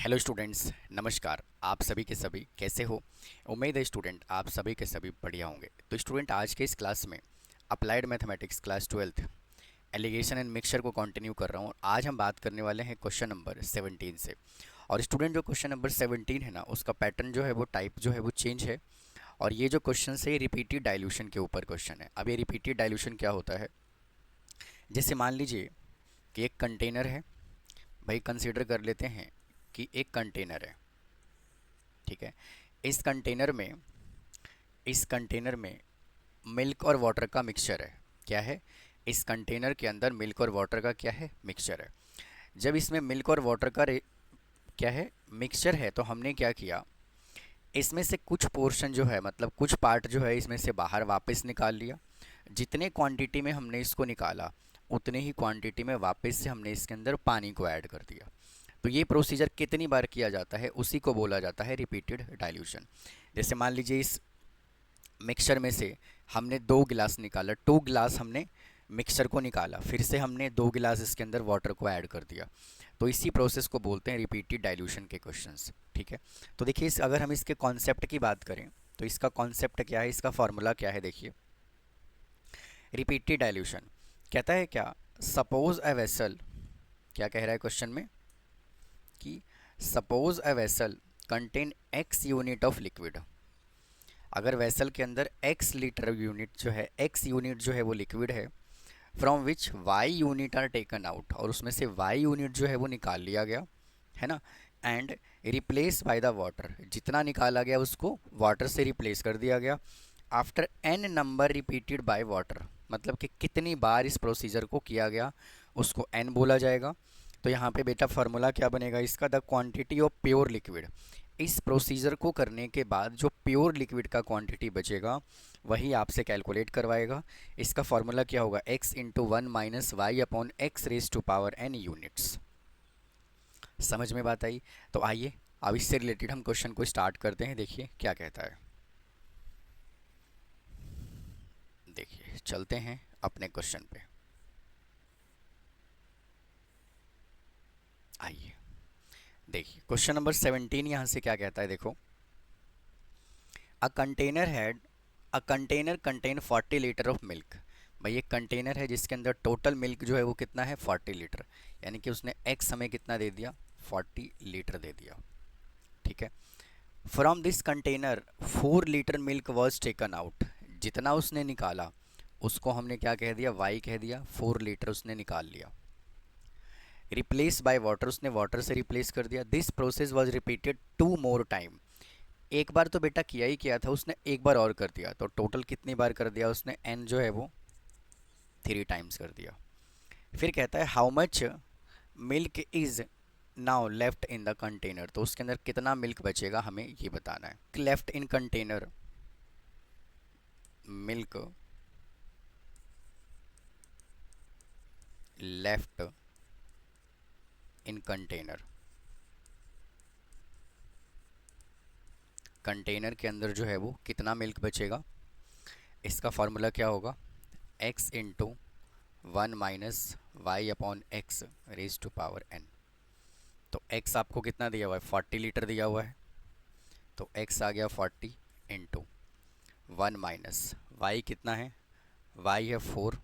Hello students, नमस्कार। आप सभी के सभी कैसे हो? उम्मीद है स्टूडेंट आप सभी के सभी बढ़िया होंगे। तो स्टूडेंट, आज के इस क्लास में applied mathematics class 12th alligation and mixture को कंटिन्यू कर रहा हूँ। आज हम बात करने वाले हैं क्वेश्चन नंबर 17 से। और स्टूडेंट, जो क्वेश्चन नंबर 17 है ना, उसका पैटर्न जो है वो टाइप जो है वो चेंज है। और ये जो क्वेश्चन है ये रिपीटेड डाइल्यूशन के ऊपर क्वेश्चन है। अब ये रिपीटेड डाइल्यूशन क्या होता है? जैसे मान लीजिए कि एक कंटेनर है। भाई कंसीडर कर लेते हैं कि एक कंटेनर है, ठीक है। इस कंटेनर में इस कंटेनर में मिल्क और वाटर का मिक्सचर है। क्या है? इस कंटेनर के अंदर मिल्क और वाटर का क्या है? मिक्सचर है। जब इसमें मिल्क और वाटर का क्या है? मिक्सचर है, तो हमने क्या किया, इसमें से कुछ पोर्शन जो है, मतलब कुछ पार्ट जो है, इसमें से बाहर वापस निकाल लिया। जितने क्वांटिटी में हमने इसको निकाला उतने ही क्वांटिटी में वापस से हमने इसके अंदर पानी को ऐड कर दिया। तो ये प्रोसीजर कितनी बार किया जाता है, उसी को बोला जाता है रिपीटेड डाइल्यूशन। जैसे मान लीजिए इस मिक्सचर में से हमने 2 गिलास निकाला, 2 गिलास हमने मिक्सचर को निकाला, फिर से हमने 2 गिलास इसके अंदर वाटर को ऐड कर दिया। तो इसी प्रोसेस को बोलते हैं रिपीटेड डाइल्यूशन के क्वेश्चंस, ठीक है। तो देखिए, अगर हम इसके कॉन्सेप्ट की बात करें तो इसका कॉन्सेप्ट क्या है, इसका फॉर्मूला क्या है? देखिए, रिपीटेड डाइल्यूशन कहता है क्या, सपोज अ वेसल, क्या कह रहा है क्वेश्चन में कि suppose a vessel contain x unit of liquid. अगर वेसल के अंदर x लीटर यूनिट जो है, x यूनिट जो है वो लिक्विड है, from which y unit are taken out, और उसमें से y यूनिट जो है वो निकाल लिया गया, है ना। And replace by the water, जितना निकाला गया उसको वाटर से रिप्लेस कर दिया गया। After n number repeated by water, मतलब कि कितनी बार इस प्रोसीजर को किया गया उसको n बोला जाएगा। तो यहाँ पे बेटा फार्मूला क्या बनेगा इसका, the quantity of pure liquid. इस प्रोसीजर को करने के बाद जो प्योर लिक्विड का क्वांटिटी बचेगा वही आपसे कैलकुलेट करवाएगा। इसका फार्मूला क्या होगा, x into 1 minus y upon x raise to power n units. समझ में बात आई? तो आइए अब इससे रिलेटेड हम क्वेश्चन को स्टार्ट करते हैं। देखिए क्या कहता है, देखिए चलते हैं अपने क्वेश्चन पे। आइए देखिए क्वेश्चन नंबर 17 यहाँ से क्या कहता है, देखो। A container had a container contain 40 litre of milk. भाई एक कंटेनर है जिसके अंदर टोटल मिल्क जो है वो कितना है, 40 लीटर। यानी कि उसने एक्स हमें कितना दे दिया, 40 लीटर दे दिया, ठीक है। From this container 4 litre milk was taken out. जितना उसने निकाला उसको हमने क्या कह दिया, वाई कह दिया। 4 लीटर उसने निकाल लिया। रिप्लेस बाय वाटर, उसने वाटर से रिप्लेस कर दिया। This process was repeated 2 more time. एक बार तो बेटा किया ही किया था, उसने एक बार और कर दिया, तो टोटल कितनी बार कर दिया उसने, एन जो है वो 3 टाइम्स कर दिया। फिर कहता है how much milk is now left in the container. तो उसके अंदर कितना मिल्क बचेगा हमें ये बताना है। Left in container, milk left in container, container के अंदर जो है वो कितना मिल्क बचेगा। इसका फार्मूला क्या होगा, x into 1 minus y upon x raise to power n। तो x आपको कितना दिया हुआ है, 40 लीटर दिया हुआ है, तो x आ गया 40 इंटू 1 माइनस वाई कितना है, y है 4,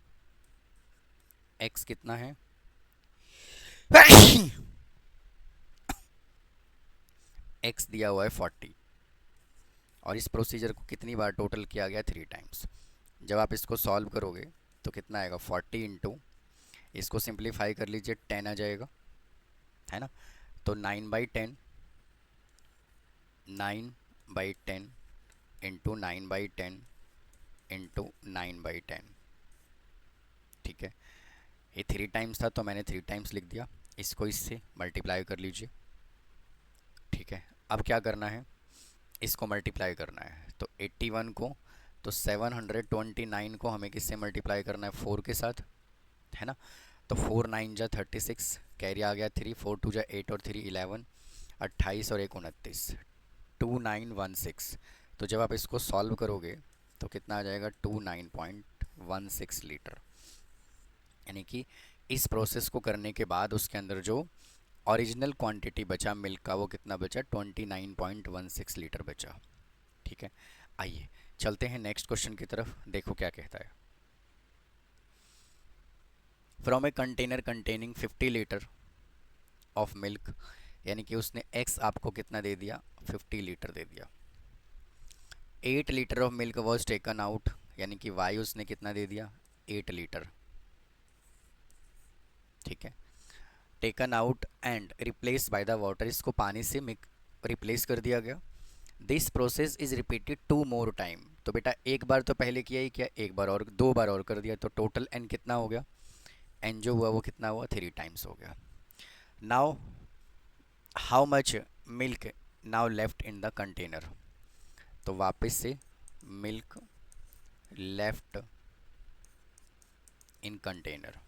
x कितना है x दिया हुआ है 40। और इस प्रोसीजर को कितनी बार टोटल किया गया, 3 टाइम्स। जब आप इसको सॉल्व करोगे तो कितना आएगा, 40 इंटू, इसको सिंप्लीफाई कर लीजिए, 10 आ जाएगा, है ना। तो 9/10, 9/10 इंटू 9/10 इंटू 9/10, ठीक है। ये 3 टाइम्स था तो मैंने 3 टाइम्स लिख दिया। इसको इससे मल्टीप्लाई कर लीजिए, ठीक है। अब क्या करना है, इसको मल्टीप्लाई करना है। तो 81 को, तो 729 को हमें किससे मल्टीप्लाई करना है, 4 के साथ, है ना। तो 4 9 जा 36, कैरी आ गया 3, 4 2 जा 8 और 3 11, 28 और 1 29, 2916। तो जब आप इसको सॉल्व करोगे तो कितना आ जाएगा, 29.16 लीटर। यानी कि इस प्रोसेस को करने के बाद उसके अंदर जो ओरिजिनल क्वांटिटी बचा मिल्क का वो कितना बचा, 29.16 लीटर बचा। ठीक है, आइए चलते हैं नेक्स्ट क्वेश्चन की तरफ, देखो क्या कहता है। From a container containing 50 litre of milk, यानी कि उसने x आपको कितना दे दिया, 50 लीटर दे दिया। 8 litre of milk was taken out, यानी कि y उसने कितना दे दिया, 8 लीटर। ठीक है, taken out and replace by the water, इसको पानी से रिप्लेस कर दिया गया। This process is repeated 2 more time, तो बेटा एक बार तो पहले किया ही किया, एक बार और 2 बार और कर दिया, तो टोटल n कितना हो गया, n जो हुआ वो कितना हुआ, 3 टाइम्स हो गया। Now how much milk now left in the container, तो वापस से मिल्क लेफ्ट इन कंटेनर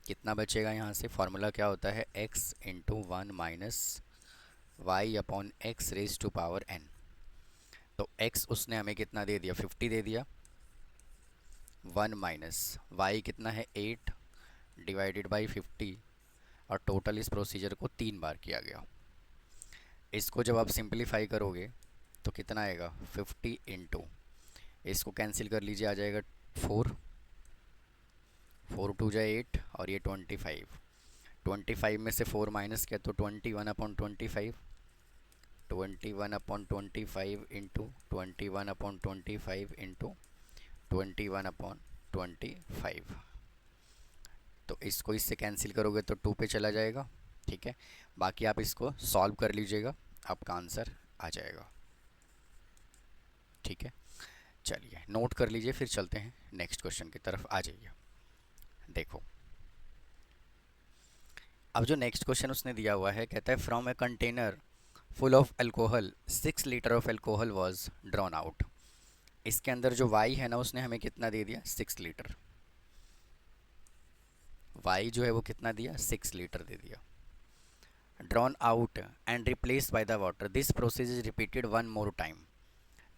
कितना बचेगा, यहाँ से फॉर्मूला क्या होता है, x into 1 minus y upon x raise to power n। तो x उसने हमें कितना दे दिया, 50 दे दिया, 1 माइनस वाई कितना है 8 डिवाइडेड बाई 50, और टोटल इस प्रोसीजर को 3 बार किया गया। इसको जब आप सिंप्लीफाई करोगे तो कितना आएगा, 50 इंटू, इसको कैंसिल कर लीजिए, आ जाएगा 4, 4 टू जाए 8, और ये 25, 25 में से 4 माइनस किया तो 21/25, 21/25 इंटू 21/25 इंटू 21/25, तो इसको इससे कैंसिल करोगे तो 2 पे चला जाएगा। ठीक है, बाकी आप इसको सॉल्व कर लीजिएगा, आपका आंसर आ जाएगा। ठीक है, चलिए नोट कर लीजिए, फिर चलते हैं नेक्स्ट क्वेश्चन की तरफ, आ जाइए। देखो अब जो नेक्स्ट क्वेश्चन उसने दिया हुआ है, कहता है from a container full of alcohol 6 litre of alcohol was drawn out. इसके अंदर जो वाई है ना, उसने हमें कितना दे दिया, 6 लीटर। वाई जो है वो कितना दिया, 6 लीटर दे दिया। Drawn out and replace by the water, this process is repeated 1 more time.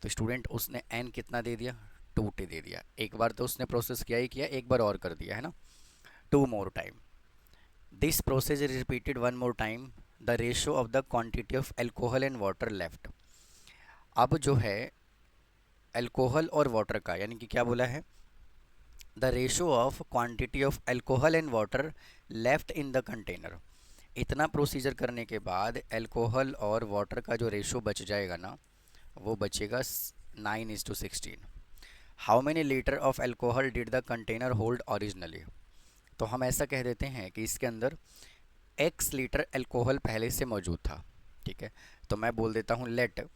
तो स्टूडेंट उसने एन कितना दे दिया, 2t दे दिया। एक बार तो उसने प्रोसेस किया ही किया, एक बार और कर दिया है ना, 2 more time. This process is repeated 1 more time, the ratio of the quantity of alcohol and water left. अब जो है एल्कोहल और वाटर का, यानी कि क्या बोला है, the ratio of quantity of alcohol and water left in the container. इतना प्रोसीजर करने के बाद एल्कोहल और वाटर का जो रेशो बच जाएगा ना, वो बचेगा 9:16। How many litre of alcohol did the container hold originally. तो हम ऐसा कह देते हैं कि इसके अंदर x लीटर एल्कोहल पहले से मौजूद था। ठीक है, तो मैं बोल देता हूँ let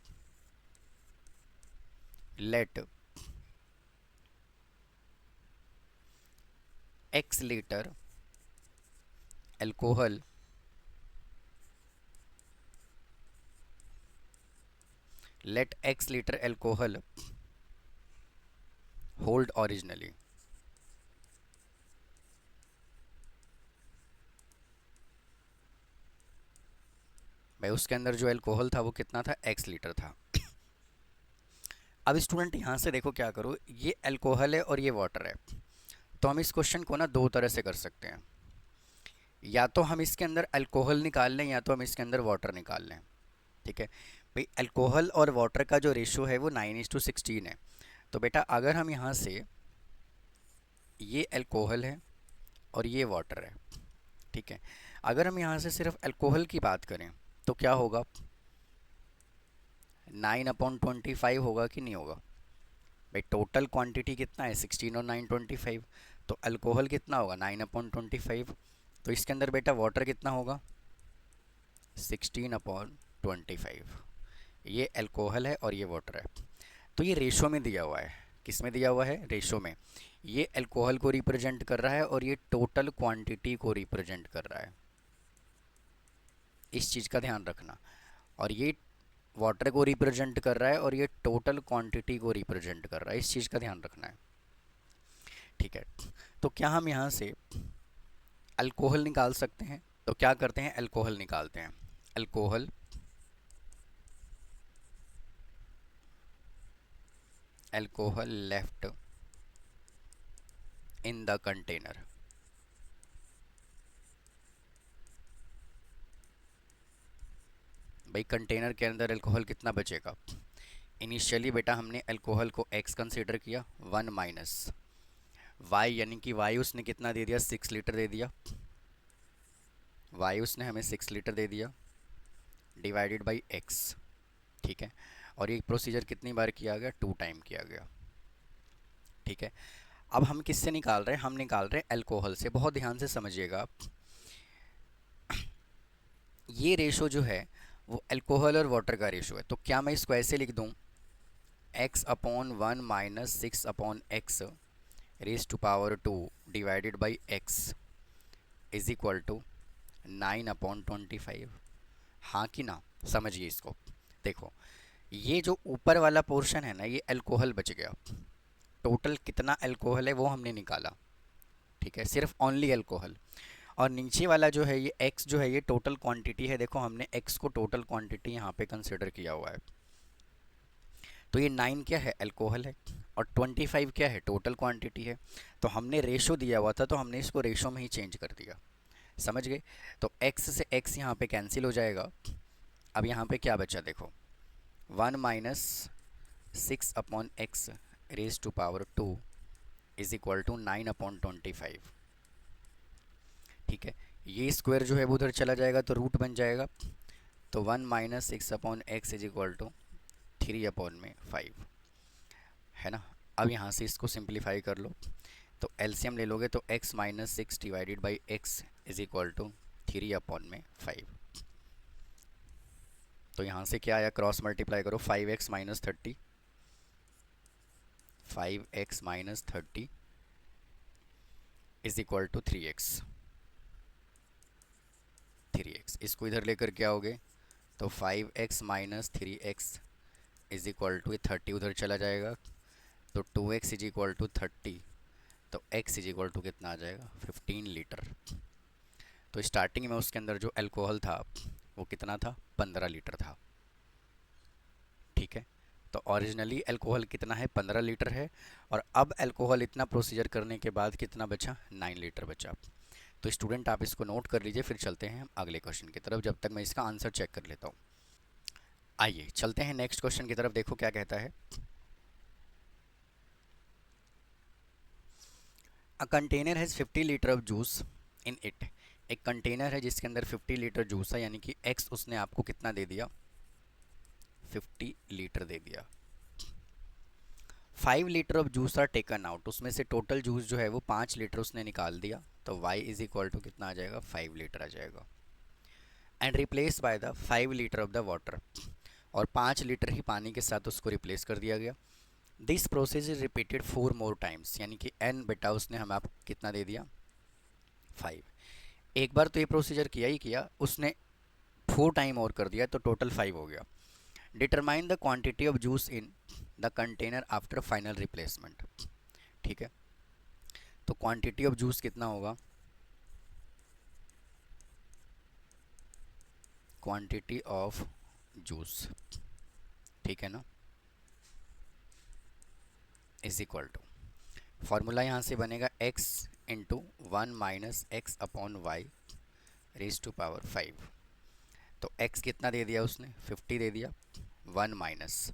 let x litre alcohol let x litre alcohol hold originally. भाई उसके अंदर जो एल्कोहल था वो कितना था, x लीटर था। अब स्टूडेंट यहाँ से देखो क्या करो, ये एल्कोहल है और ये वाटर है, तो हम इस क्वेश्चन को ना 2 तरह से कर सकते हैं। या तो हम इसके अंदर अल्कोहल निकाल लें, या तो हम इसके अंदर वाटर निकाल लें। ठीक है भाई, अल्कोहल और वाटर का जो रेशो है वो 9:16 है। तो बेटा अगर हम यहाँ से, ये अल्कोहल है और ये वाटर है, ठीक है, अगर हम यहाँ से सिर्फ अल्कोहल की बात करें तो क्या होगा, 9/25 होगा कि नहीं होगा। भाई टोटल क्वांटिटी कितना है, 16 और 9 25, तो अल्कोहल कितना होगा, 9/25। तो इसके अंदर बेटा वाटर कितना होगा, 16/25। ये अल्कोहल है और ये वाटर है। तो ये रेशो में दिया हुआ है, किस में दिया हुआ है, रेशो में। ये अल्कोहल को रिप्रेजेंट कर रहा है और ये टोटल क्वांटिटी को रिप्रेजेंट कर रहा है, इस चीज़ का ध्यान रखना। और ये वाटर को रिप्रेजेंट कर रहा है और ये टोटल क्वांटिटी को रिप्रेजेंट कर रहा है, इस चीज़ का ध्यान रखना है। ठीक है, तो क्या हम यहाँ से अल्कोहल निकाल सकते हैं, तो क्या करते हैं, अल्कोहल निकालते हैं। Alcohol alcohol left in the container, भाई कंटेनर के अंदर अल्कोहल कितना बचेगा? इनिशियली बेटा हमने अल्कोहल को x कंसीडर किया, 1 माइनस y, यानी कि y उसने कितना दे दिया, 6 लीटर दे दिया। y उसने हमें 6 लीटर दे दिया डिवाइडेड बाई x। ठीक है, और ये प्रोसीजर कितनी बार किया गया? 2 टाइम किया गया। ठीक है, अब हम किससे निकाल रहे हैं? हम निकाल रहे हैं अल्कोहल से। बहुत ध्यान से समझिएगा, ये रेशो जो है वो अल्कोहल और वाटर का रेशो है। तो क्या मैं इसको ऐसे लिख दूं, x upon 1 minus 6 upon x raise to power 2 divided by x is equal to 9/25? हाँ कि ना? समझिए इसको। देखो, ये जो ऊपर वाला पोर्शन है ना, ये अल्कोहल बच गया। टोटल कितना अल्कोहल है वो हमने निकाला। ठीक है, सिर्फ ओनली अल्कोहल। और नीचे वाला जो है ये x जो है ये टोटल क्वांटिटी है। देखो हमने x को टोटल क्वांटिटी यहाँ पे कंसिडर किया हुआ है। तो ये 9 क्या है? अल्कोहल है। और 25 क्या है? टोटल क्वांटिटी है। तो हमने रेशो दिया हुआ था, तो हमने इसको रेशो में ही चेंज कर दिया। समझ गए? तो x से x यहाँ पे कैंसिल हो जाएगा। अब यहाँ पे क्या बचा? देखो, 1 minus 6 upon x raise to power 2 is equal to 9/25। ठीक है, ये स्क्वायर जो है वो उधर चला जाएगा तो रूट बन जाएगा। तो 1 minus 6 upon x is equal to 3/5 है ना। अब यहाँ से इसको सिंप्लीफाई कर लो, तो एलसीएम ले लोगे तो x minus 6 divided by x is equal to 3/5। तो यहाँ से क्या आया? क्रॉस मल्टीप्लाई करो, 5x minus 30, 5x minus 30 is equal to 3x। इसको इधर लेकर क्या आओगे? तो 5x minus 3x is equal to 30 उधर चला जाएगा, तो 2x इज इक्वल टू 30। तो x इज इक्वल टू कितना आ जाएगा? 15 लीटर। तो स्टार्टिंग में उसके अंदर जो अल्कोहल था वो कितना था? 15 लीटर था। ठीक है, तो ओरिजिनली अल्कोहल कितना है? 15 लीटर है। और अब अल्कोहल इतना प्रोसीजर करने के बाद कितना बचा? 9 लीटर बचा। तो स्टूडेंट आप इसको नोट कर लीजिए, फिर चलते हैं हम अगले क्वेश्चन की तरफ, जब तक मैं इसका आंसर चेक कर लेता हूँ। आइए चलते हैं नेक्स्ट क्वेश्चन की तरफ। देखो क्या कहता है। A container has 50 litre of juice in it. एक कंटेनर है जिसके अंदर 50 लीटर जूस है, यानी कि x उसने आपको कितना दे दिया? 50 लीटर दे दिया। 5 litre of juice are taken out, उसमें से टोटल जूस जो है वो 5 लीटर उसने निकाल दिया। तो y इज इक्वल टू कितना आ जाएगा? 5 लीटर आ जाएगा। And replace by the 5 litre of the water, और 5 लीटर ही पानी के साथ उसको रिप्लेस कर दिया गया। This process is repeated 4 more times, यानी कि n बेटा उसने हमें आपको कितना दे दिया? 5। एक बार तो ये प्रोसीजर किया ही किया उसने, 4 टाइम और कर दिया तो टोटल 5 हो गया। Determine the quantity of juice in the container after final replacement. ठीक है, तो क्वांटिटी ऑफ जूस कितना होगा? क्वांटिटी ऑफ जूस, ठीक है ना, इज इक्वल टू, फॉर्मूला यहाँ से बनेगा x into 1 minus x upon y raise to power 5। तो x कितना दे दिया उसने? 50 दे दिया। 1 माइनस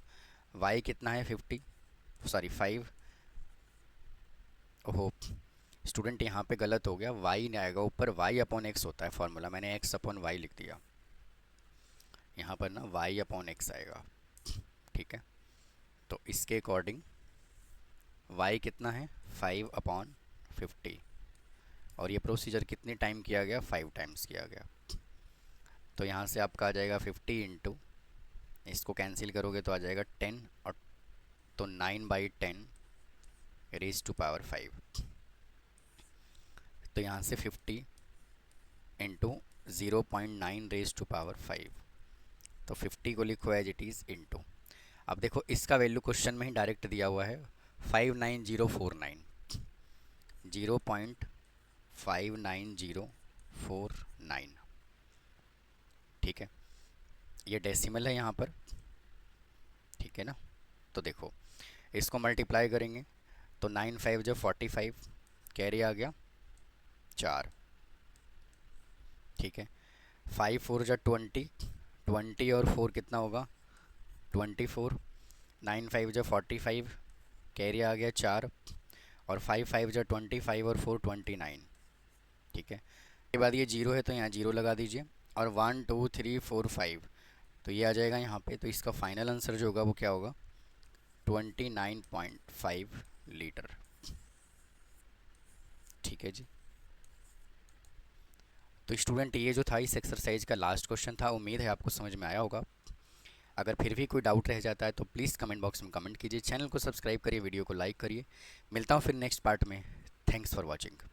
y कितना है? 50, सॉरी 5। ओहो स्टूडेंट यहाँ पे गलत हो गया, y नहीं आएगा ऊपर, y अपॉन एक्स होता है फॉर्मूला, मैंने x अपॉन y लिख दिया। यहाँ पर ना y अपॉन एक्स आएगा। ठीक है, तो इसके अकॉर्डिंग y कितना है? 5/50। और ये प्रोसीजर कितने टाइम किया गया? 5 टाइम्स किया गया। तो यहाँ से आपका आ जाएगा 50 इंटू, इसको कैंसिल करोगे तो आ जाएगा 10, और तो 9/10 रेज टू पावर 5। तो यहाँ से 50 इंटू 0.9 रेज टू पावर 5, तो 50 को लिखो एज इट इज़ इंटू। अब देखो इसका वैल्यू क्वेश्चन में ही डायरेक्ट दिया हुआ है, 59049, 0.59049। ठीक है, ये डेसिमल है यहाँ पर। ठीक है ना, तो देखो इसको मल्टीप्लाई करेंगे तो 9 5 जो 45, कैरी आ गया 4। ठीक है, 5 4 जो 20, 20 और 4 कितना होगा, 24। 9 5 जो 45, कैरी आ गया 4, और 5 5 जो 25 और 4 29। ठीक है, के बाद ये जीरो है तो यहाँ जीरो लगा दीजिए, और 1 2 3 4 5 तो ये आ जाएगा यहाँ पे। तो इसका फाइनल आंसर जो होगा वो क्या होगा, 29.5 लीटर। ठीक है जी। तो स्टूडेंट ये जो था इस एक्सरसाइज का लास्ट क्वेश्चन था, उम्मीद है आपको समझ में आया होगा। अगर फिर भी कोई डाउट रह जाता है तो प्लीज़ कमेंट बॉक्स में कमेंट कीजिए, चैनल को सब्सक्राइब करिए, वीडियो को लाइक करिए। मिलता हूँ फिर नेक्स्ट पार्ट में। Thanks for watching.